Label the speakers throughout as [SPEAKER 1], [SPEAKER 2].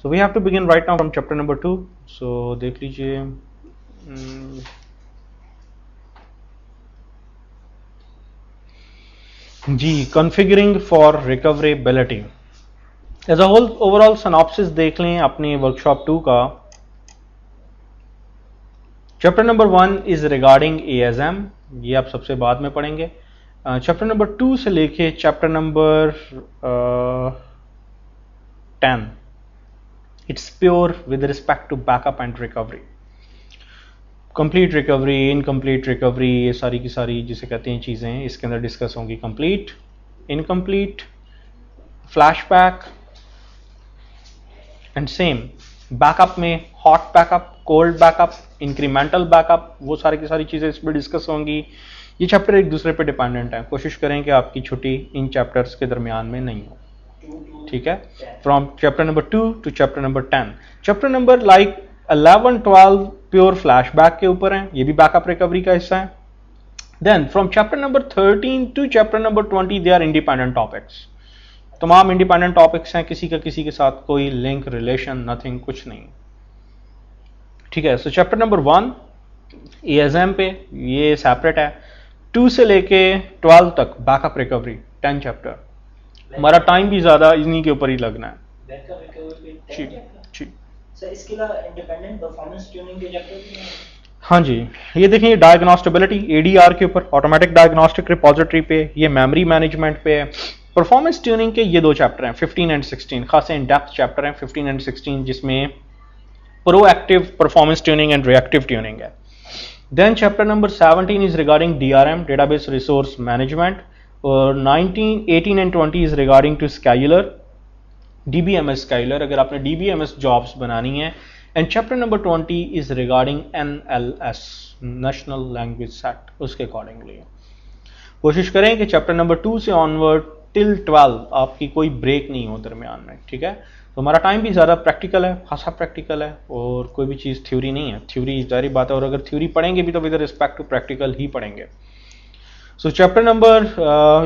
[SPEAKER 1] So we have to begin right now from chapter number 2. So देख लीजिए जी configuring for recoverability. As a whole overall synopsis देख लें अपने workshop 2 का. Chapter number 1 is regarding ASM, ये आप सबसे बाद में पढ़ेंगे. चैप्टर नंबर 2 से लेके chapter number 10 it's pure with respect to backup and recovery. Complete recovery, incomplete recovery, ये सारी की सारी जिसे कहते हैं चीज़ें इसके अंदर डिस्कस होंगी. Complete, incomplete, flashback and same backup में hot backup, cold backup, incremental backup, वो सारी की सारी चीज़ें इसमें डिस्कस होंगी. ये चैप्टर एक दूसरे पे डिपेंडेंट है. कोशिश करें कि आपकी छुट्टी इन चैप्टर्स के दरमियान में नहीं हो. ठीक है. From chapter number 2 to chapter number 10. Chapter number like 11, 12 pure flashback के ऊपर हैं, ये भी बैकअप रिकवरी का हिस्सा है. Then from chapter number 13 to chapter number 20 they are independent topics. तमाम इंडिपेंडेंट टॉपिक्स हैं, किसी का किसी के साथ कोई लिंक, रिलेशन, नथिंग, कुछ नहीं. ठीक है. सो चैप्टर नंबर 1 ASM पे ये सेपरेट है. 2 से लेके 12 तक बैकअप रिकवरी, 10 चैप्टर. हमारा टाइम भी ज्यादा इन्हीं के ऊपर ही लगना है.
[SPEAKER 2] बैकअप रिकवरी पे 10 चैप्टर.
[SPEAKER 1] जी.
[SPEAKER 2] सर इसके अलावा इंडिपेंडेंट परफॉर्मेंस ट्यूनिंग के चैप्टर भी हैं.
[SPEAKER 1] हाँ जी. ये देखिए डायग्नोस्टिबिलिटी ADR के ऊपर, ऑटोमेटिक डायग्नोस्टिक रिपोजिटरी पे, ये मेमोरी मैनेजमेंट पे है. परफॉर्मेंस ट्यूनिंग के ये 2 चैप्टर हैं, 15 एंड 16, खासे इन डेप्थ चैप्टर हैं 15 एंड 16, जिसमें proactive performance tuning and reactive tuning है. Then chapter number 17 is regarding DRM, database resource management, और 19, 18 and 20 is regarding to scaler, DBMS scaler, अगर आपने DBMS जॉब्स बनानी है. And chapter number 20 is regarding NLS, national language set, उसके accordingly कोशिश करें कि चैप्टर नंबर 2 से ऑनवर्ड टिल 12 आपकी कोई ब्रेक नहीं हो दरमियान में. ठीक है. तो हमारा टाइम भी ज़्यादा प्रैक्टिकल है, खासा प्रैक्टिकल है, और कोई भी चीज़ थ्योरी नहीं है. थ्योरी जारी बात है, और अगर थ्योरी पढ़ेंगे भी तो विद रिस्पेक्ट टू प्रैक्टिकल ही पढ़ेंगे. सो चैप्टर नंबर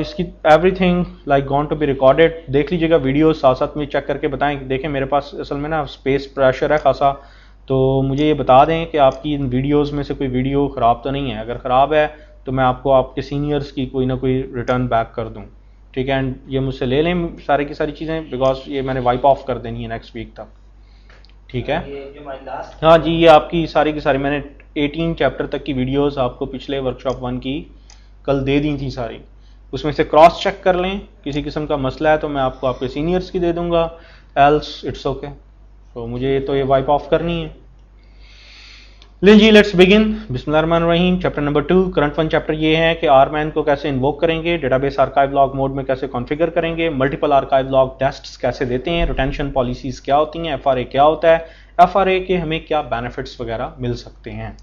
[SPEAKER 1] इसकी everything like gone to be recorded. देख लीजिएगा वीडियो, साथ साथ में चेक करके बताएं. देखें मेरे पास असल में ना स्पेस प्रेशर है खासा, तो मुझे ये बता दें कि आपकी इन वीडियोज़ में से कोई वीडियो ख़राब तो नहीं है. अगर ख़राब है तो मैं आपको आपके सीनियर्स की कोई ना कोई रिटर्न बैक कर दूँ. ठीक है. एंड ये मुझसे ले लें सारी की सारी चीज़ें, बिकॉज ये मैंने वाइप ऑफ कर देनी है नेक्स्ट वीक तक. ठीक है. हाँ जी, ये आपकी सारी की सारी मैंने 18 चैप्टर तक की वीडियोस आपको पिछले वर्कशॉप 1 की कल दे दी थी सारी. उसमें से क्रॉस चेक कर लें. किसी किस्म का मसला है तो मैं आपको आपके सीनियर्स की दे दूंगा, एल्स इट्स ओके. तो मुझे तो ये वाइप ऑफ करनी है. लें जी, लेट्स बिगिन. बिस्मिल्लाहिर्रहमानिर्रहीम. चैप्टर नंबर 2 करंट 1 चैप्टर ये है कि आरमैन को कैसे इन्वोक करेंगे, डेटाबेस आर्काइव लॉग मोड में कैसे कॉन्फ़िगर करेंगे, मल्टीपल आर्काइव लॉग टेस्ट्स कैसे देते हैं, रिटेंशन पॉलिसीज क्या होती हैं, FRA क्या होता है, FRA के हमें क्या बेनिफिट्स वगैरह मिल सकते हैं.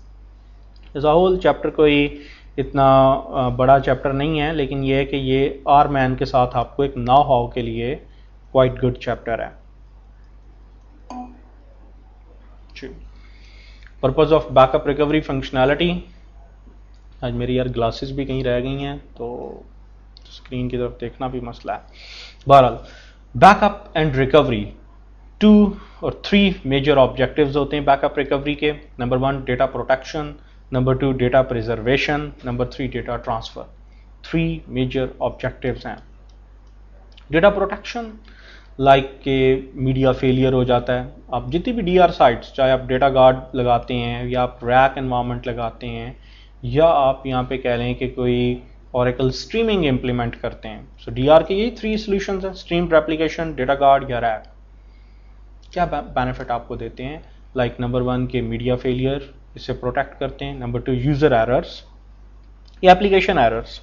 [SPEAKER 1] एज अ होल चैप्टर कोई इतना बड़ा चैप्टर नहीं है, लेकिन ये है कि ये आरमैन के साथ आपको एक नाउ हाउ के लिए क्वाइट गुड चैप्टर है. Purpose of backup recovery functionality. आज मेरी यार ग्लासेस भी कहीं रह गई हैं, तो स्क्रीन की तरफ देखना भी मसला है. बहरहाल बैकअप एंड रिकवरी 2 और 3 मेजर ऑब्जेक्टिव्स होते हैं बैकअप रिकवरी के. Number 1 data protection, number 2 data preservation, number 3 data transfer. 3 major objectives हैं. डेटा प्रोटेक्शन लाइक के मीडिया फेलियर हो जाता है. आप जितनी भी DR साइट्स, चाहे आप डेटा गार्ड लगाते हैं या आप रैक एनवायरनमेंट लगाते हैं, या आप यहाँ पे कह लें कि कोई ओरेकल स्ट्रीमिंग इम्प्लीमेंट करते हैं. सो DR के यही 3 सॉल्यूशंस हैं, स्ट्रीम्ड एप्लीकेशन, डेटा गार्ड या रैक. क्या बेनिफिट आपको देते हैं? लाइक नंबर 1 के मीडिया फेलियर, इससे प्रोटेक्ट करते हैं. नंबर 2 यूज़र एरर्स या एप्लीकेशन एरर्स.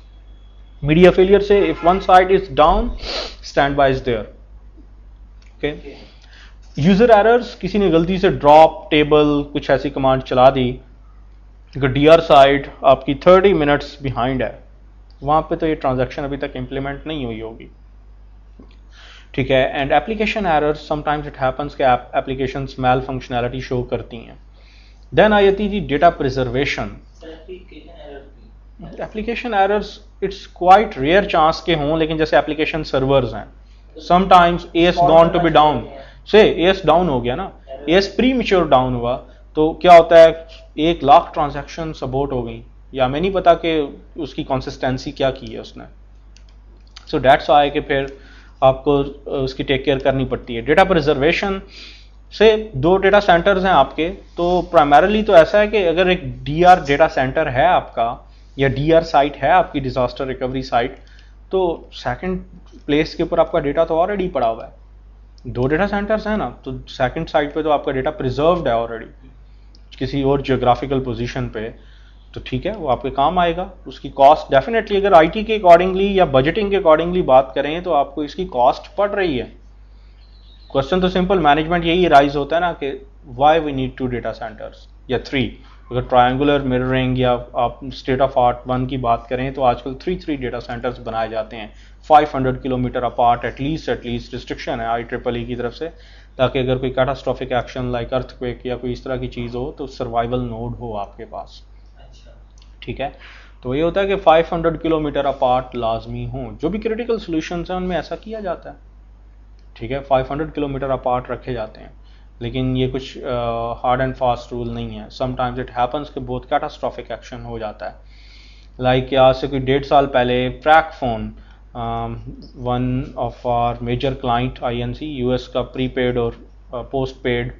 [SPEAKER 1] मीडिया फेलियर से if one side is down, stand by is there. User errors, किसी ने गलती से ड्रॉप टेबल कुछ ऐसी कमांड चला दी, अगर DR साइड आपकी 30 मिनट्स बिहाइंड है, वहां पे तो ये ट्रांजैक्शन अभी तक इंप्लीमेंट नहीं हुई होगी. ठीक है. And application errors, sometimes it happens कि एप्लीकेशंस मैल फंक्शनैलिटी शो करती हैं. देन आ जाती थी data preservation. Application errors it's quite rare chance के हों, लेकिन जैसे एप्लीकेशन सर्वर्स हैं, sometimes AS gone to be down, से एएस डाउन हो गया ना, एएस प्री मेच्योर डाउन हुआ तो क्या होता है 1,00,000 ट्रांजैक्शन अबॉर्ट हो गई, या हमें नहीं पता कि उसकी कंसिस्टेंसी क्या की है उसने। सो डेट्स आए कि फिर आपको उसकी टेक केयर करनी पड़ती है। डेटा प्रिजर्वेशन से 2 डेटा सेंटर्स हैं आपके, तो प्राइमरीली तो ऐसा है कि अगर एक डीआर डेटा सेंटर है आपका या डीआर साइट है आपकी डिजास्टर रिकवरी साइट, तो सेकंड प्लेस के ऊपर आपका डेटा तो ऑलरेडी पड़ा हुआ है। 2 डेटा सेंटर्स हैं ना, तो सेकंड साइट पे तो आपका डेटा प्रिजर्व्ड है ऑलरेडी किसी और जियोग्राफिकल पोजीशन पे, तो ठीक है वो आपके काम आएगा। उसकी कॉस्ट डेफिनेटली अगर आईटी के अकॉर्डिंगली या बजटिंग के अकॉर्डिंगली बात करें तो आपको इसकी कॉस्ट पड़ रही है। क्वेश्चन तो सिंपल मैनेजमेंट यही राइज होता है ना कि why we need 2 data centres या 3। अगर ट्रायंगुलर मिररिंग या आप स्टेट ऑफ आर्ट 1 की बात करें तो आजकल 3 डेटा सेंटर्स बनाए जाते हैं 500 किलोमीटर अपार्ट, एटलीस्ट रिस्ट्रिक्शन है IEEE की तरफ से, ताकि अगर कोई कैटास्ट्रॉफिक एक्शन लाइक अर्थक्वेक या कोई इस तरह की चीज़ हो तो सर्वाइवल नोड हो आपके पास। ठीक है, तो ये होता है कि 500 किलोमीटर अपार्ट लाजमी हो। जो भी क्रिटिकल सॉल्यूशंस हैं उनमें ऐसा किया जाता है। ठीक है, 500 किलोमीटर अपार्ट रखे जाते हैं, लेकिन ये कुछ हार्ड एंड फास्ट रूल नहीं है। समटाइम्स इट हैपन्स कि बहुत कैटास्ट्रॉफिक एक्शन हो जाता है। लाइक आज से कोई 1.5 साल पहले TracFone, one of our major client INC US का प्रीपेड और पोस्ट पेड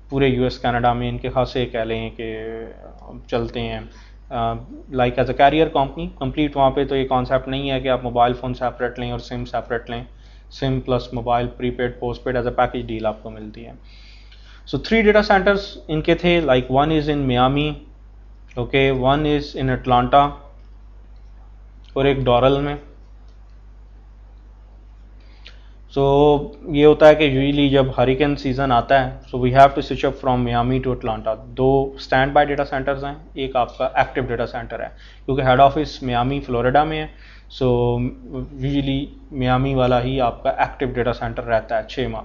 [SPEAKER 1] पूरे US कनाडा में इनके खासे कह लें कि चलते हैं। Like as a carrier company complete वहाँ पे तो ये कॉन्सेप्ट नहीं है कि आप मोबाइल फ़ोन सेपरेट लें और सिम सेपरेट लें, SIM plus mobile prepaid post paid as a package deal आपको मिलती है। सो 3 डेटा सेंटर्स इनके थे, like 1 is in Miami, okay, 1 is in Atlanta और एक डॉरल में। सो ये होता है कि यूजुअली जब हरिकेन सीजन आता है so we have to switch up from Miami to Atlanta. 2 stand by data centres हैं, एक आपका एक्टिव डेटा सेंटर है क्योंकि हेड ऑफिस मियामी फ्लोरिडा में है। सो यूजुअली मियामी वाला ही आपका एक्टिव डेटा सेंटर रहता है 6 माह।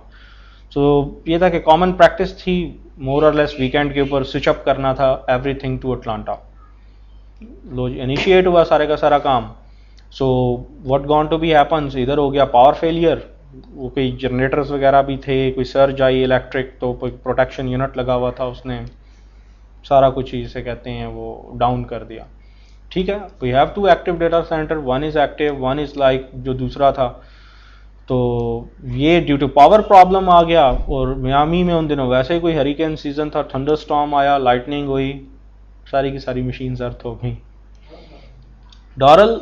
[SPEAKER 1] सो ये था कि कॉमन प्रैक्टिस थी मोर और लेस वीकेंड के ऊपर स्विच अप करना था एवरीथिंग टू अटलांटा। लो इनिशिएट हुआ सारे का सारा काम। So what gone to be happens, इधर हो गया पावर फेलियर, वो कोई जनरेटर्स वगैरह भी थे, कोई सर्ज आई इलेक्ट्रिक, तो कोई प्रोटेक्शन यूनिट लगा हुआ था, उसने सारा कुछ इसे कहते हैं वो डाउन कर दिया। ठीक है, we have 2 active data center, 1 is active, 1 is like जो दूसरा था। तो ये ड्यू टू पावर प्रॉब्लम आ गया, और मियामी में उन दिनों वैसे ही कोई हरिकेन सीजन था, थंडर स्टॉर्म आया, लाइटनिंग हुई, सारी की सारी मशीन अर्थ हो गई। डॉरल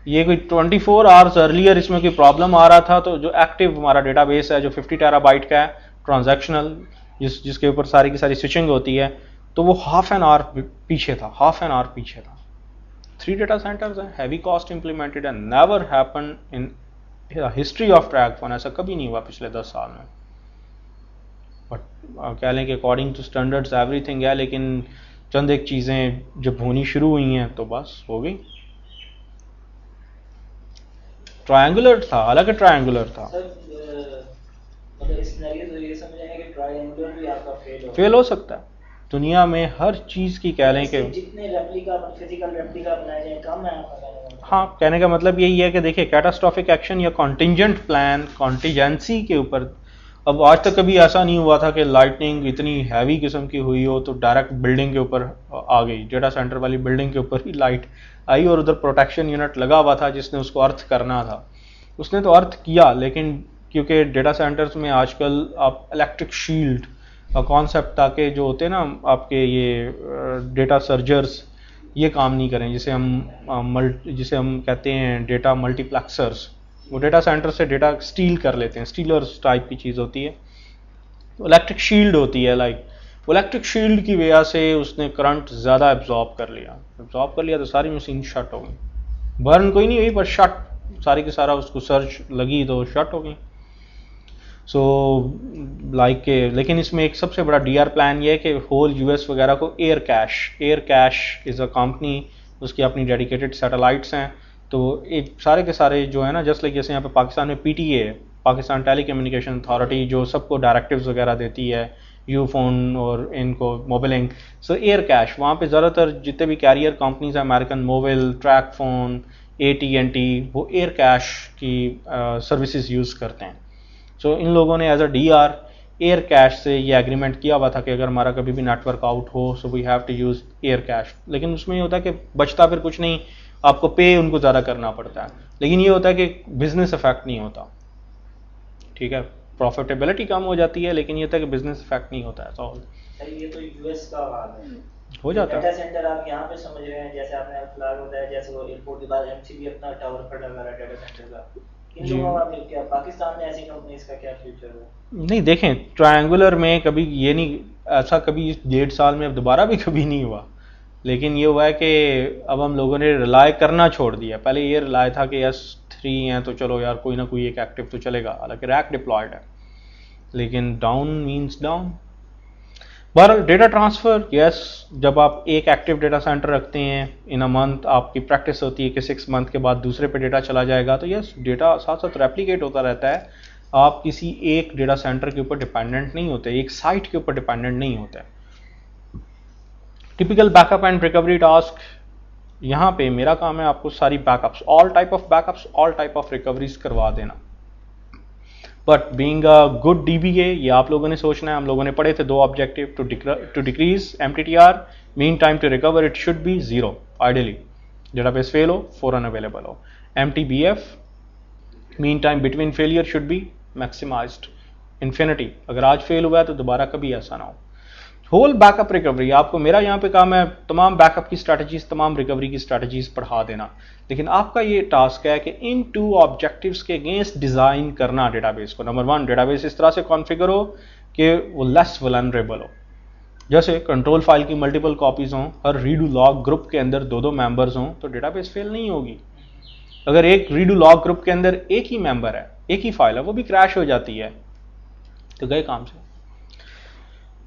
[SPEAKER 1] ये कोई 24 आवर्स अर्लियर इसमें कोई प्रॉब्लम आ रहा था, तो जो एक्टिव हमारा डेटाबेस है जो 50 टेराबाइट का है ट्रांजैक्शनल, जिसके ऊपर सारी की सारी स्विचिंग होती है, तो वो हाफ एन आवर पीछे था। 3 डेटा सेंटर्स हैं, heavy cost implemented and never happen in history of TracFone, ऐसा कभी नहीं हुआ पिछले 10 साल में। बट कह लें कि अकॉर्डिंग टू स्टैंडर्ड्स एवरीथिंग है, लेकिन चंद एक चीज़ें जब होनी शुरू हुई हैं तो बस हो गई। ट्रायंगुलर था, हालांकि ट्रायंगुलर था।
[SPEAKER 2] मतलब इस सिनेरियो से ये समझ आया कि ट्रायंगुलर भी आपका
[SPEAKER 1] फेल हो सकता है। दुनिया में हर चीज़ की कह लें कि
[SPEAKER 2] जितने रेप्लिका फिजिकल रेप्लिका बनाए जाए कम है आपका कहने का।
[SPEAKER 1] हाँ, कहने का मतलब यही है कि देखिए कैटास्ट्रॉफिक एक्शन या कॉन्टिजेंट प्लान कॉन्टीजेंसी के ऊपर अब आज तक कभी ऐसा नहीं हुआ था कि लाइटनिंग इतनी हैवी किस्म की हुई हो तो डायरेक्ट बिल्डिंग के ऊपर आ गई, डेटा सेंटर वाली बिल्डिंग के ऊपर ही लाइट आई और उधर प्रोटेक्शन यूनिट लगा हुआ था जिसने उसको अर्थ करना था। उसने तो अर्थ किया, लेकिन क्योंकि डेटा सेंटर्स में आजकल आप इलेक्ट्रिक शील्ड का कॉन्सेप्ट ताकि जो होते हैं ना आपके ये डेटा सर्जर्स ये काम नहीं करें, जिसे हम कहते हैं डेटा मल्टीप्लेक्सर्स, वो डेटा सेंटर से डेटा स्टील कर लेते हैं, स्टीलर्स टाइप की चीज़ होती है, तो इलेक्ट्रिक शील्ड होती है। लाइक वो इलेक्ट्रिक शील्ड की वजह से उसने करंट ज़्यादा एब्जॉर्ब कर लिया तो सारी मशीन शट हो गई, बर्न कोई नहीं हुई पर शट, सारी की सारा उसको सर्च लगी तो शट हो गई। सो लाइक के लेकिन इसमें एक सबसे बड़ा डीआर प्लान ये है कि होल यूएस वगैरह को air cash is a company, उसकी अपनी डेडिकेटेड सैटेलाइट्स हैं, तो एक सारे के सारे जो है ना, जस्ट लाइक जैसे यहाँ पे पाकिस्तान में PTA है, पाकिस्तान टेली कम्युनिकेशन अथॉरिटी, जो सबको डायरेक्टिव्स वगैरह देती है, यूफोन और इनको मोबिलिंग, सो एयर कैश वहाँ पे ज़्यादातर जितने भी कैरियर कंपनीज हैं, अमेरिकन मोबाइल, ट्रैकफोन, AT&T, वो एयर कैश की सर्विसेज यूज़ करते हैं। सो इन लोगों ने as a DR air cash से ये एग्रीमेंट किया हुआ था कि अगर हमारा कभी भी नेटवर्क आउट हो so we have to use air cash, लेकिन उसमें ये होता है कि बचता फिर कुछ नहीं, आपको पे उनको ज़्यादा करना पड़ता है, लेकिन ये होता है कि बिजनेस इफेक्ट नहीं होता, ठीक है, प्रॉफिटेबिलिटी कम हो जाती है लेकिन ये होता है कि बिजनेस इफेक्ट नहीं होता है।
[SPEAKER 2] सर ये तो यूएस का हाल है,
[SPEAKER 1] हो जाता है।
[SPEAKER 2] डेटा सेंटर आप यहाँ पे समझ रहे हैं, जैसे आपने फिलहाल बताया जैसे वो एयरपोर्ट के बाद एमसीबी अपना टावर खड़ा कर रहा है डेटा सेंटर का, इन लोगों का क्या पाकिस्तान में ऐसी कंपनीज का क्या फ्यूचर है?
[SPEAKER 1] नहीं देखें, ट्रायंगुलर में कभी ये नहीं, ऐसा कभी 1.5 साल में अब दोबारा भी कभी नहीं हुआ, लेकिन ये हुआ है कि अब हम लोगों ने रिलाय करना छोड़ दिया। पहले ये रिलाय था कि S3 हैं तो चलो यार कोई ना कोई एक एक्टिव तो चलेगा, हालांकि रैक डिप्लॉयड है, लेकिन डाउन मींस डाउन। बहरहाल डेटा ट्रांसफ़र, यस, जब आप एक एक्टिव डेटा सेंटर रखते हैं इन अ मंथ, आपकी प्रैक्टिस होती है कि 6 मंथ के बाद दूसरे पे डेटा चला जाएगा, तो यस डेटा साथ साथ रेप्लिकेट होता रहता है, आप किसी एक डेटा सेंटर के ऊपर डिपेंडेंट नहीं होते, एक साइट के ऊपर डिपेंडेंट नहीं होते। Typical backup and recovery task, यहाँ पे मेरा काम है आपको सारी backups, all type of backups, all type of recoveries करवा देना। But being a good dBA, ये आप लोगों ने सोचना है, हम लोगों ने पढ़े थे 2 objective, to decrease MTTR, mean time to recover it should be 0 ideally, database fail हो, फोरन अवेलेबल हो। MTBF, mean time between failure should be maximized, infinity, अगर आज फेल हुआ है तो दोबारा कभी ऐसा ना हो। होल बैकअप रिकवरी, आपको मेरा यहाँ पे काम है तमाम बैकअप की स्ट्रैटेजीज, तमाम रिकवरी की स्ट्रैटेजीज पढ़ा देना, लेकिन आपका ये टास्क है कि इन 2 ऑब्जेक्टिव्स के अगेंस्ट डिजाइन करना डेटाबेस को। नंबर 1, डेटाबेस इस तरह से कॉन्फ़िगर हो कि वो लेस वल्नरेबल हो, जैसे कंट्रोल फाइल की मल्टीपल कॉपीज हों, हर रीडू लॉग ग्रुप के अंदर 2-2 मेंबर्स हों, तो डेटाबेस फेल नहीं होगी। अगर एक रीडू लॉग ग्रुप के अंदर एक ही मेंबर है, एक ही फाइल है, वो भी क्रैश हो जाती है, तो गए काम से।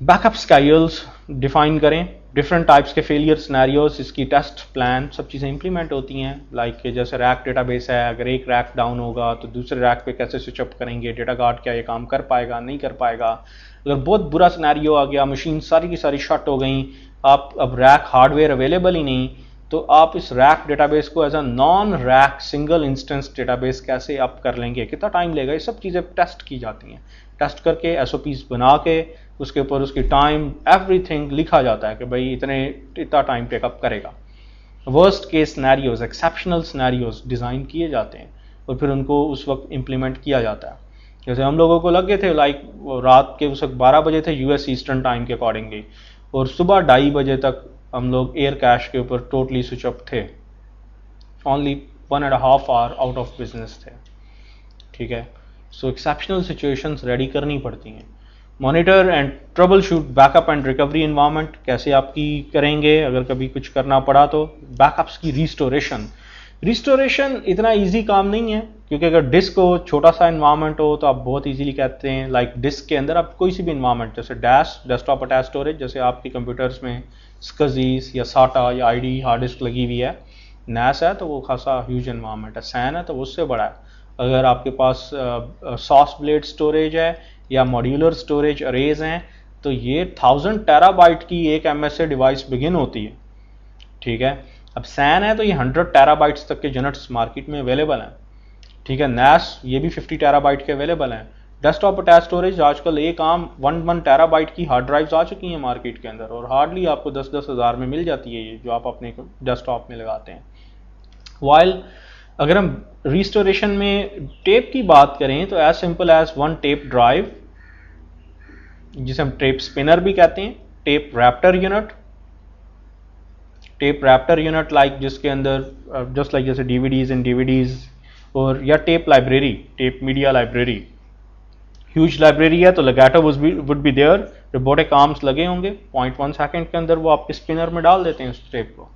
[SPEAKER 1] बैकअप स्केड्यूल्स डिफाइन करें, डिफरेंट टाइप्स के फेलियर सिनेरियोज, इसकी टेस्ट प्लान, सब चीज़ें इंप्लीमेंट होती हैं। लाइक जैसे रैक डेटाबेस है, अगर एक रैक डाउन होगा तो दूसरे रैक पे कैसे स्विच अप करेंगे, डेटा गार्ड क्या ये काम कर पाएगा, नहीं कर पाएगा। अगर बहुत बुरा सिनेरियो आ गया, मशीन सारी की सारी शट हो गई, आप अब रैक हार्डवेयर अवेलेबल ही नहीं, तो आप इस रैक डेटाबेस को as a non rack single instance database कैसे अप कर लेंगे, कितना टाइम लेगा, ये सब चीज़ें टेस्ट की जाती हैं। टेस्ट करके SOPs बना के उसके ऊपर उसकी टाइम एवरीथिंग लिखा जाता है कि भाई इतना टाइम टेकअप करेगा। Worst case scenarios, exceptional scenarios design किए जाते हैं और फिर उनको उस वक्त इम्प्लीमेंट किया जाता है। जैसे हम लोगों को लगे थे लाइक रात के उस वक्त 12 बजे थे US ईस्टर्न टाइम के अकॉर्डिंगली, और सुबह 2:30 बजे तक हम लोग एयर कैश के ऊपर टोटली स्विच अप थे, only 1.5 hour out of business थे, ठीक है। सो एक्सेप्शनल सिचुएशंस रेडी करनी पड़ती हैं। Monitor and trouble shoot backup and recovery environment कैसे आपकी करेंगे अगर कभी कुछ करना पड़ा तो। बैकअप्स की रिस्टोरेशन इतना इजी काम नहीं है, क्योंकि अगर डिस्क हो, छोटा सा इन्वायरमेंट हो, तो आप बहुत इजीली कहते हैं लाइक डिस्क के अंदर आप कोई सी भी इन्वायरमेंट, जैसे डेस्कटॉप अटैच स्टोरेज, जैसे आपके कंप्यूटर्स में SCSI या SATA या ID हार्ड डिस्क लगी हुई है, NAS है तो वो खासा ह्यूज इन्वायरमेंट है, SAN है तो वो उससे बड़ा है। अगर आपके पास सॉस ब्लेड स्टोरेज है या मॉड्यूलर स्टोरेज अरेज हैं, तो ये 1000 टेराबाइट की एक MSA डिवाइस बिगिन होती है, ठीक है। अब SAN है तो ये 100 टेराबाइट्स तक के यूनिट्स मार्केट में अवेलेबल हैं, ठीक है। NAS ये भी 50 टेराबाइट के अवेलेबल हैं। डेस्कटॉप अटैच स्टोरेज आजकल एक आम 1 टेराबाइट की हार्ड ड्राइव्स आ चुकी हैं मार्केट के अंदर, और हार्डली आपको 10-10 हज़ार में मिल जाती है ये जो आप अपने डेस्कटॉप में लगाते हैं। वाइल अगर हम रिस्टोरेशन में टेप की बात करें तो as simple as 1 tape drive, जिसे हम टेप स्पिनर भी कहते हैं, टेप रैप्टर यूनिट लाइक जिसके अंदर जस्ट लाइक जैसे DVDs और या tape library, tape media library, huge library है तो Legato would be there, robotic arms लगे होंगे, 0.1 सेकेंड के अंदर वो आपके स्पिनर में डाल देते हैं उस टेप को।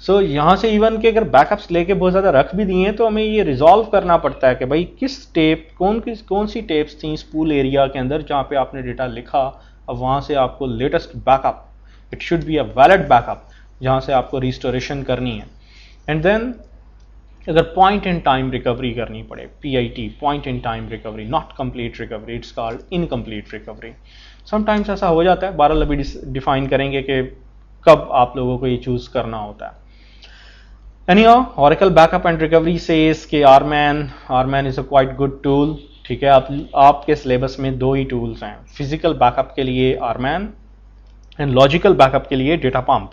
[SPEAKER 1] सो यहाँ से इवन के अगर बैकअप्स लेके बहुत ज़्यादा रख भी दिए तो हमें ये रिजॉल्व करना पड़ता है कि भाई किस टेप कौन सी टेप्स थी स्पूल एरिया के अंदर जहाँ पे आपने डेटा लिखा, अब वहाँ से आपको latest backup, it should be a valid backup जहाँ से आपको रिस्टोरेशन करनी है। एंड देन अगर पॉइंट इन टाइम रिकवरी करनी पड़े, PIT, point in time recovery, not complete recovery, it's called incomplete recovery. Sometimes ऐसा हो जाता है, 12 अभी डिफाइन करेंगे कि कब आप लोगों को ये चूज करना होता है। Anyhow, Oracle Backup and Recovery says कि RMAN is a quite good tool, ठीक है, आपके सिलेबस में दो ही टूल्स हैं, फिजिकल बैकअप के लिए आरमैन एंड लॉजिकल बैकअप के लिए data pump.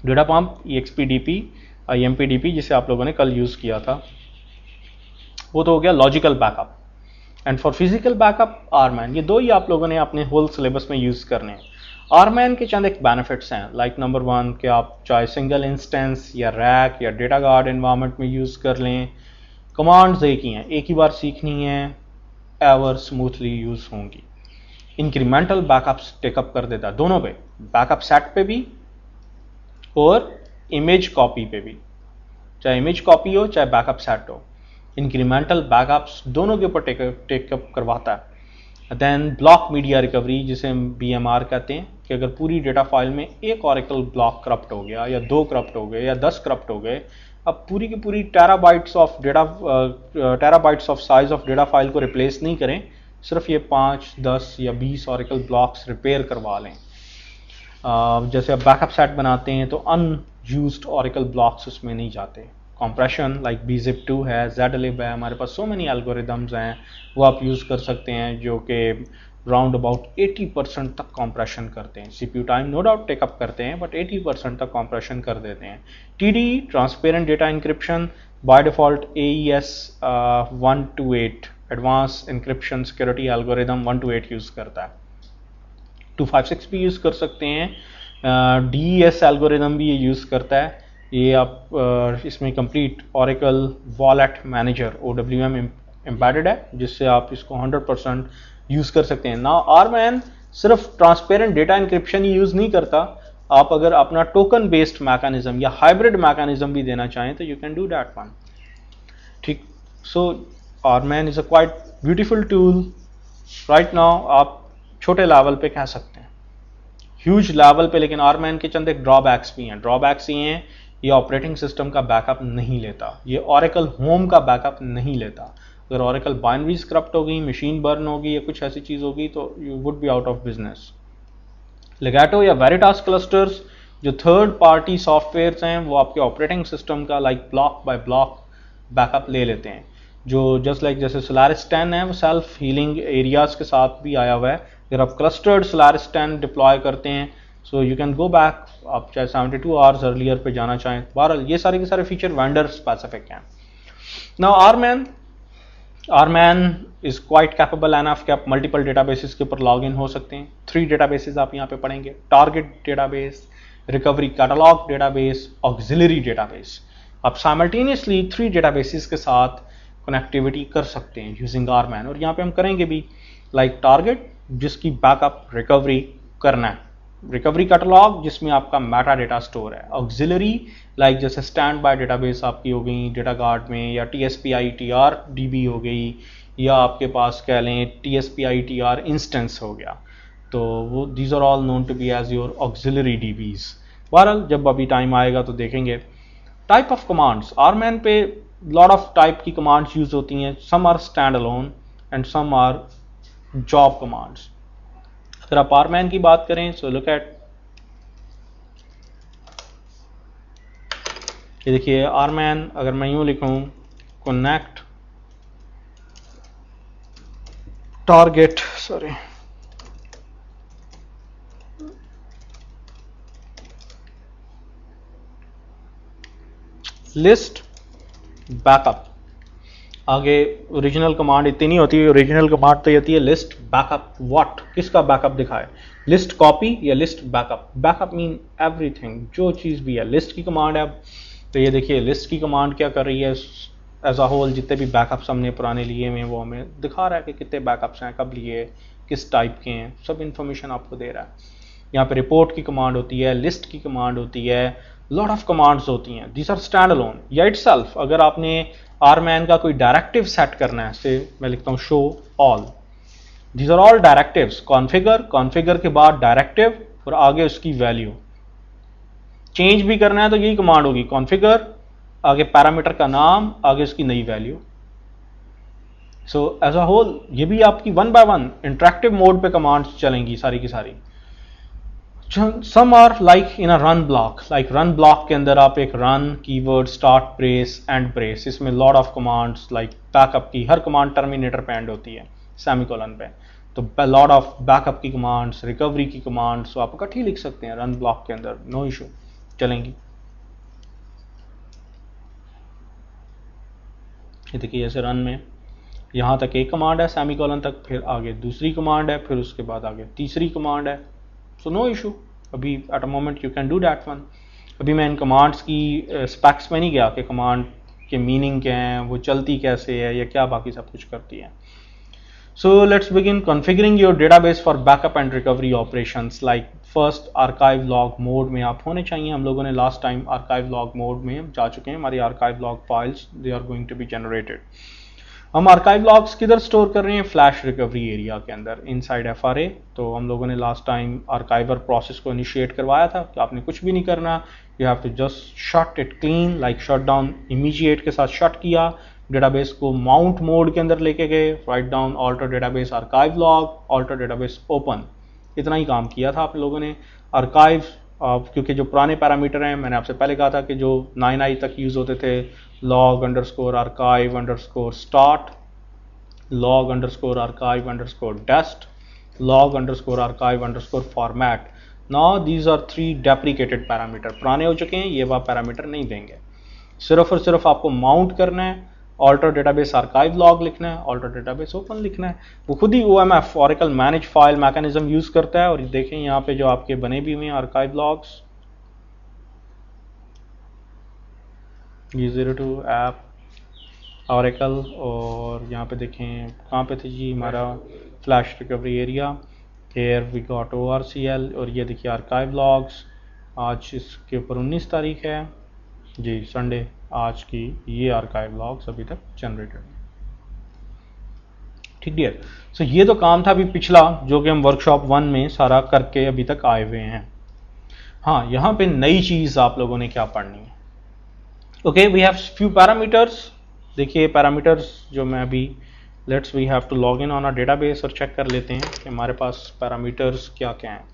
[SPEAKER 1] Data pump EXPDP IMPDP जिसे आप लोगों ने कल यूज़ किया था, वो तो हो गया logical backup. And for physical backup RMAN, ये दो ही आप लोगों ने अपने होल सिलेबस में यूज़ करने हैं। आरमैन के चंद एक बेनिफिट्स हैं, लाइक नंबर 1 कि आप चाहे सिंगल इंस्टेंस या रैक या डेटा गार्ड एनवायरनमेंट में यूज़ कर लें, कमांड्स एक ही हैं, एक ही बार सीखनी है, एवर स्मूथली यूज़ होंगी। इंक्रीमेंटल बैकअप्स टेकअप कर देता है दोनों पे, बैकअप सेट पे भी और इमेज कॉपी पे भी, चाहे इमेज कॉपी हो चाहे बैकअप सेट हो, इंक्रीमेंटल बैकअप्स दोनों के ऊपर टेकअप करवाता है। देन ब्लॉक मीडिया रिकवरी जिसे हम BMR कहते हैं, कि अगर पूरी डेटा फाइल में एक ऑरेकल ब्लॉक करप्ट हो गया या 2 करप्ट हो गए या 10 करप्ट हो गए, अब पूरी की पूरी terabytes of size of data file को रिप्लेस नहीं करें, सिर्फ ये 5, 10 या 20 ऑरेकल ब्लॉक्स रिपेयर करवा लें। जैसे आप बैकअप सेट बनाते हैं तो अनयूज्ड ऑरेकल ब्लॉक्स उसमें नहीं जाते। कंप्रेशन लाइक bzip2 है, zlib है, हमारे पास सो मेनी एल्गोरिदम्स हैं, वो आप यूज़ कर सकते हैं जो कि राउंड अबाउट 80% तक कंप्रेशन करते हैं। CPU time no doubt take up करते हैं बट 80% तक कंप्रेशन कर देते हैं। TD transparent data encryption by default AES 128 advance encryption security algorithm 128 use करता है। 256 भी यूज़ कर सकते हैं, DES एल्गोरिदम भी ये यूज़ करता है। ये आप इसमें complete oracle wallet manager OWM embedded है, जिससे आप इसको 100% यूज़ कर सकते हैं ना। आरमैन सिर्फ ट्रांसपेरेंट डेटा इंक्रिप्शन ही यूज़ नहीं करता, आप अगर अपना टोकन बेस्ड मैकेनिज्म या हाइब्रिड मैकेनिज्म भी देना चाहें तो you can do that one. ठीक, so RMAN is a quite beautiful tool right now, आप छोटे लेवल पे कह सकते हैं, ह्यूज लेवल पे, लेकिन आरमैन के चंद एक ड्रॉबैक्स भी हैं। ड्रॉबैक्स ये हैं, ये ऑपरेटिंग सिस्टम का बैकअप नहीं लेता, ये ओरेकल होम का बैकअप नहीं लेता। अगर ओरेकल बाइनरीज करप्ट हो गई, मशीन बर्न होगी या कुछ ऐसी चीज़ होगी तो you would be out of business. Legato या वेरिटास क्लस्टर्स जो थर्ड पार्टी सॉफ्टवेयर्स हैं, वो आपके ऑपरेटिंग सिस्टम का like block by block backup ले लेते हैं, जो जस्ट लाइक जैसे Solaris 10 है, वो सेल्फ हीलिंग एरियाज के साथ भी आया हुआ है। अगर आप क्लस्टर्ड Solaris 10 डिप्लॉय करते हैं so you can go back, आप चाहे 72 आवर्स अर्लियर पे जाना चाहें। बहरहाल ये सारे के सारे फीचर वेंडर स्पेसिफिक हैं। Now RMAN is quite capable enough कि आप मल्टीपल डेटाबेसेस के ऊपर लॉग इन हो सकते हैं। 3 डेटाबेसेस आप यहाँ पे पढ़ेंगे, target database, recovery catalogue database, auxiliary database. आप साइमल्टेनियसली 3 डेटाबेसेस के साथ कनेक्टिविटी कर सकते हैं यूजिंग आरमैन, और यहाँ पे हम करेंगे भी लाइक टारगेट जिसकी बैकअप रिकवरी करना है, रिकवरी कैटलॉग जिसमें आपका मेटा डेटा स्टोर है, ऑक्सिलरी लाइक जैसे स्टैंड बाय डेटाबेस आपकी हो गई डेटा गार्ड में, या TSP-ITR DB हो गई, या आपके पास कह लें TSP-ITR इंस्टेंस हो गया, तो वो these are all known to be as your auxiliary DBs। बहरहाल जब अभी टाइम आएगा तो देखेंगे। टाइप ऑफ कमांड्स, आरमैन पे लॉट ऑफ टाइप की कमांड्स यूज होती हैं, some are stand alone and some are job commands. अगर आप आरमैन की बात करें सो लुक एट, ये देखिए आरमैन, अगर मैं यूं लिखूं कनेक्ट टारगेट लिस्ट बैकअप, आगे ओरिजिनल कमांड इतनी नहीं होती, ओरिजिनल कमांड तो ये होती है लिस्ट बैकअप व्हाट, किसका बैकअप दिखाए, लिस्ट कॉपी या list backup. Backup mean everything, जो चीज़ भी है लिस्ट की कमांड है। तो ये देखिए लिस्ट की कमांड क्या कर रही है, एज अ होल जितने भी बैकअप्स हमने पुराने लिए हुए वो हमें दिखा रहा है कि कितने बैकअप्स हैं, कब लिए, किस टाइप के हैं, सब इन्फॉर्मेशन आपको दे रहा है। यहाँ पे रिपोर्ट की कमांड होती है, लिस्ट की कमांड होती है, लॉट ऑफ कमांड्स होती हैं, दीज आर स्टैंड अलोन या इटसेल्फ। अगर आपने आरमैन का कोई डायरेक्टिव सेट करना है, से मैं लिखता हूँ show all, these are all directives. Configure के बाद डायरेक्टिव और आगे उसकी वैल्यू। चेंज भी करना है तो यही कमांड होगी, कॉन्फ़िगर, आगे पैरामीटर का नाम, आगे उसकी नई value. So as a whole ये भी आपकी 1 by 1 इंटरेक्टिव मोड पे कमांड्स चलेंगी सारी की सारी। Some are like in a run block, like run block के अंदर आप एक run keyword start brace end brace, इसमें lot of commands like backup की हर कमांड टर्मिनेटर पे एंड होती है सेमीकोलन पे, तो लॉट ऑफ बैकअप की कमांड्स, रिकवरी की कमांड्स तो आप इकट्ठी लिख सकते हैं रन ब्लॉक के अंदर, नो इशू चलेंगी। ये देखिए जैसे रन में यहाँ तक एक कमांड है सेमीकोलन तक, फिर आगे दूसरी कमांड है, फिर उसके बाद आगे तीसरी कमांड है, सो नो इशू, अभी at a moment you can do that one. अभी मैं इन कमांड्स की स्पेक्स में नहीं गया कि कमांड के मीनिंग क्या हैं, वो चलती कैसे है या क्या बाकी सब कुछ करती है। So let's begin configuring your database for backup and recovery operations, like first archive log mode में आप होने चाहिए। हम लोगों ने last time archive log mode में जा चुके हैं, हमारी archive log files they are going to be generated। हम archive logs किधर स्टोर कर रहे हैं, फ्लैश रिकवरी एरिया के अंदर इनसाइड FRA। तो हम लोगों ने लास्ट टाइम archiver प्रोसेस को इनिशिएट करवाया था कि आपने कुछ भी नहीं करना, you have to just shut it clean, like shut down immediate के साथ शट किया, डेटाबेस को माउंट मोड के अंदर लेके गए, right down alter database archive log, alter database open, इतना ही काम किया था आप लोगों ने। आर्काइव क्योंकि जो पुराने पैरामीटर हैं, मैंने आपसे पहले कहा था कि जो 9i तक यूज होते थे, log underscore archive underscore start, log underscore archive underscore dest, log underscore archive underscore format, now these are 3 deprecated parameter, पुराने हो चुके हैं, ये वह पैरामीटर नहीं देंगे। सिर्फ और सिर्फ आपको माउंट करना है, ऑल्टर डेटाबेस आर्काइव लॉग लिखना है, ऑल्टर डेटाबेस ओपन लिखना है, वो खुद ही OMF oracle manage file mechanism use करता है। और देखें यहाँ पे जो आपके बने भी हुए हैं archive logs, G02 app oracle, और यहाँ पे देखें कहाँ पे थे जी हमारा flash recovery area, here we got ORCL, और ये देखिए आर्काइव लॉग्स। आज इसके ऊपर 19 तारीख है जी, संडे, आज की ये आर्काइव लॉग्स अभी तक जनरेटेड, ठीक डियर। सो ये तो काम था अभी पिछला, जो कि हम वर्कशॉप 1 में सारा करके अभी तक आए हुए हैं। हाँ, यहाँ पे नई चीज आप लोगों ने क्या पढ़नी है, okay we have few parameters. देखिए पैरामीटर्स जो मैं अभी let's we have to log in on a database और चेक कर लेते हैं कि हमारे पास पैरामीटर्स क्या क्या हैं।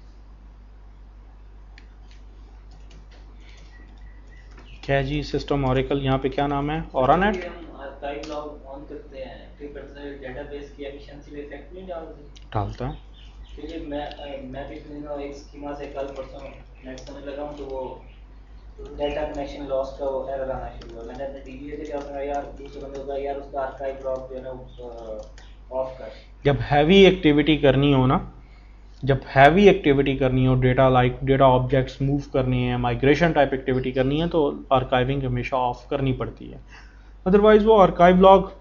[SPEAKER 1] क्या है जी सिस्टम ऑरेकल, यहाँ पे क्या नाम है, ऑरानेट।
[SPEAKER 2] आर्काइव लॉग ऑन करते हैं, फिर डेटाबेस की एफिशिएंसी पे इफेक्ट नहीं
[SPEAKER 1] डालता है।
[SPEAKER 2] क्योंकि मैं पिछले दिनों एक स्कीमा से कल परसों नेट समझ लगा हूँ, तो वो डेटा कनेक्शन लॉस का वो एरर आना शुरू हुआ। मैंने अपने DBA से क्या कहा यार, दूसरे बंदे को यार उसका आर्काइव लॉग जो है ना ऑफ कर।
[SPEAKER 1] जब हैवी एक्टिविटी करनी हो ना, जब हैवी एक्टिविटी करनी हो, data like data objects move करनी है, माइग्रेशन टाइप एक्टिविटी करनी है, तो आर्काइविंग हमेशा ऑफ करनी पड़ती है। अदरवाइज वो आर्काइव लॉग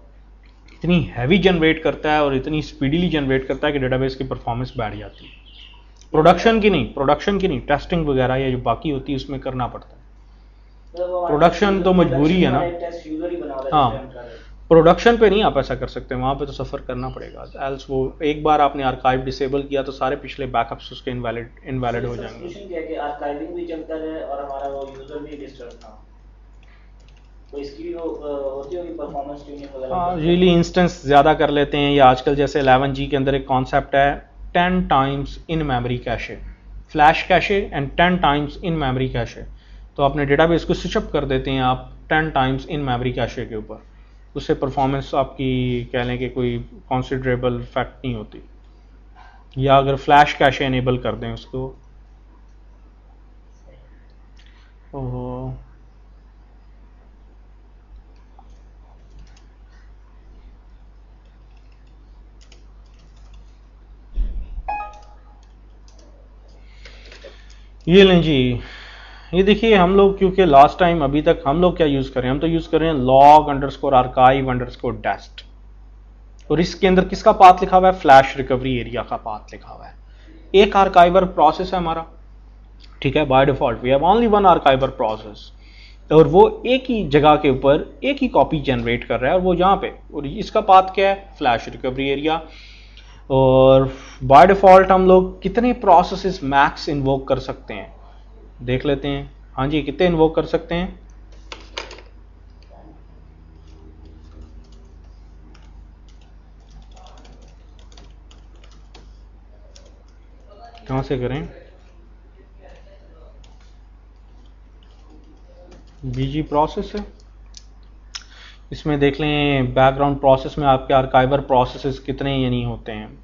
[SPEAKER 1] इतनी हैवी जनरेट करता है और इतनी स्पीडीली जनरेट करता है कि डेटाबेस की परफॉर्मेंस बैठ जाती है। प्रोडक्शन की नहीं, टेस्टिंग वगैरह या जो बाकी होती है उसमें करना पड़ता है। प्रोडक्शन तो मजबूरी है ना, हाँ, प्रोडक्शन पे नहीं आप ऐसा कर सकते, वहां पे तो सफर करना पड़ेगा, एल्स वो एक बार आपने आर्काइव डिसेबल किया तो सारे पिछले बैकअप्स उसके इनवैलिड हो जाएंगे।
[SPEAKER 2] सॉल्यूशन क्या है कि आर्काइविंग भी चलता रहे और हमारा वो यूजर भी डिस्टर्ब ना हो, तो इसकी भी होती होगी परफॉर्मेंस ट्यूनिंग वगैरह।
[SPEAKER 1] हाँ, रियली इंस्टेंस ज्यादा कर लेते हैं, या आजकल जैसे 11G के अंदर एक कॉन्सेप्ट है 10 times in memory cache, flash cache and 10 times in memory cache. तो अपने डेटाबेस को स्विच अप कर देते हैं आप 10 टाइम्स इन मेमोरी कैशे के ऊपर, उससे परफॉर्मेंस आपकी कह लें कि कोई कॉन्सिडरेबल इफेक्ट नहीं होती। या अगर फ्लैश कैशे इनेबल कर दें उसको, ओहो ये लें जी, ये देखिए हम लोग क्योंकि लास्ट टाइम अभी तक हम लोग क्या यूज कर रहे हैं, हम तो यूज कर रहे हैं लॉग अंडरस्कोर आर्काइव अंडरस्कोर डेस्ट, और इसके अंदर किसका पाथ लिखा हुआ है, फ्लैश रिकवरी एरिया का पाथ लिखा हुआ है। एक आर्काइवर प्रोसेस है हमारा, ठीक है, by default we have only one archiver process, और वो एक ही जगह के ऊपर एक ही कॉपी जनरेट कर रहा है, और वो यहाँ पे, और इसका पाथ क्या है, फ्लैश रिकवरी एरिया। और बाय डिफॉल्ट हम लोग कितने प्रोसेसेस मैक्स इन्वोक कर सकते हैं देख लेते हैं। हाँ जी, कितने इन्वोक कर सकते हैं, कहां से करें, बीजी प्रोसेस है। इसमें देख लें बैकग्राउंड प्रोसेस में आपके आर्काइवर प्रोसेसेस कितने यानी होते हैं।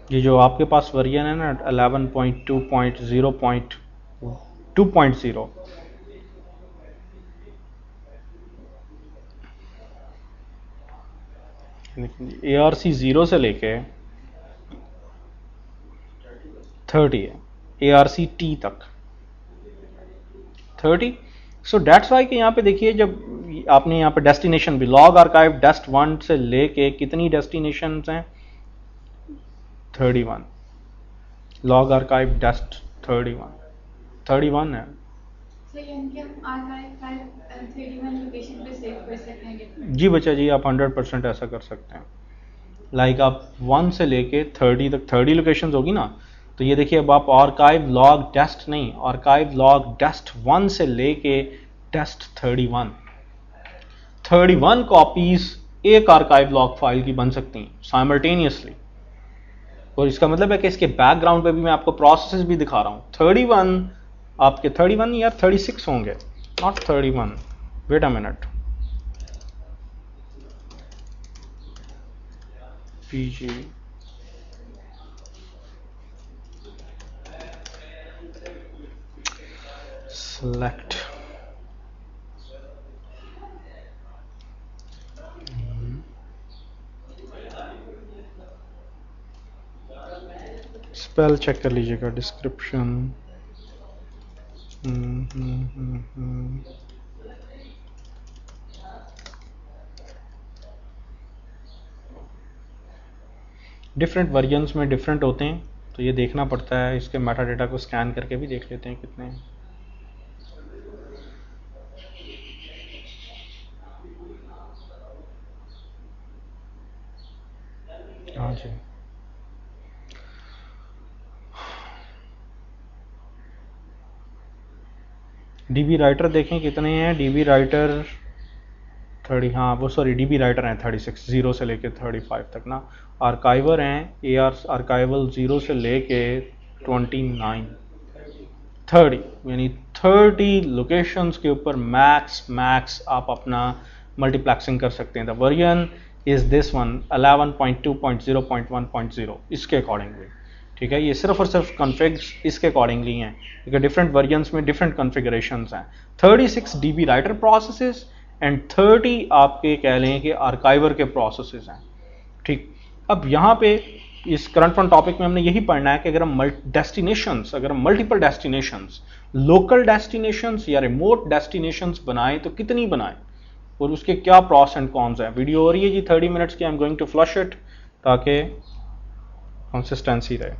[SPEAKER 1] ये जो आपके पास वर्जन है ना 11.2.0.2.0, ARC 0 से लेके 30 है, ARC T तक 30। सो डेट्स वाई कि यहाँ पे देखिए जब आपने यहाँ पे डेस्टिनेशन भी लॉग आर्काइव डेस्ट 1 से लेके कितनी डेस्टिनेशन हैं 31, लॉग आर्काइव डेस्ट 31 है। जी बच्चा जी, आप 100% ऐसा कर सकते हैं। लाइक आप 1 से लेके 30 तक 30 लोकेशंस होगी ना, तो ये देखिए अब आप आर्काइव लॉग टेस्ट नहीं, आर्काइव लॉग टेस्ट 1 से लेके टेस्ट 31 कॉपीज एक आर्काइव लॉग फाइल की बन सकती हैं साइमल्टेनियसली। और इसका मतलब है कि इसके बैकग्राउंड पे भी मैं आपको प्रोसेसेस भी दिखा रहा हूं। 31 आपके 31 या 36 होंगे, not 31। Wait a minute, PG select spell check कर लीजिएगा, डिस्क्रिप्शन डिफरेंट वर्जन्स में डिफरेंट होते हैं, तो ये देखना पड़ता है। इसके मेटा डेटा को स्कैन करके भी देख लेते हैं कितने हैं। हाँ जी, डीबी राइटर देखें कितने हैं। डीबी राइटर 30, हाँ वो सॉरी डीबी राइटर हैं 36, 0 से लेके 35 तक ना। आर्काइवर हैं AR आर्काइवल 0 से लेके 29 30, यानी 30 लोकेशंस के ऊपर मैक्स आप अपना मल्टीप्लेक्सिंग कर सकते हैं। The version is this one 11.2.0.1.0 इसके अकॉर्डिंगली, ठीक है। ये सिर्फ और सिर्फ कॉन्फ़िग्स इसके अकॉर्डिंगली हैं, क्योंकि डिफरेंट वर्जन्स में डिफरेंट कॉन्फ़िगरेशंस हैं। 36 DB राइटर प्रोसेसेस एंड 30 आपके कह लें कि आर्काइवर के प्रोसेसेस हैं, ठीक। अब यहाँ पे इस करंट फ्रंट टॉपिक में हमने यही पढ़ना है कि अगर हम मल्टीपल डेस्टिनेशंस, लोकल डेस्टिनेशंस या रिमोट डेस्टिनेशंस बनाएं तो कितनी बनाएं और उसके क्या प्रॉस एंड कॉन्स हैं। वीडियो हो रही है जी 30 मिनट्स की, I am going to flush it ताकि कंसिस्टेंसी रहे।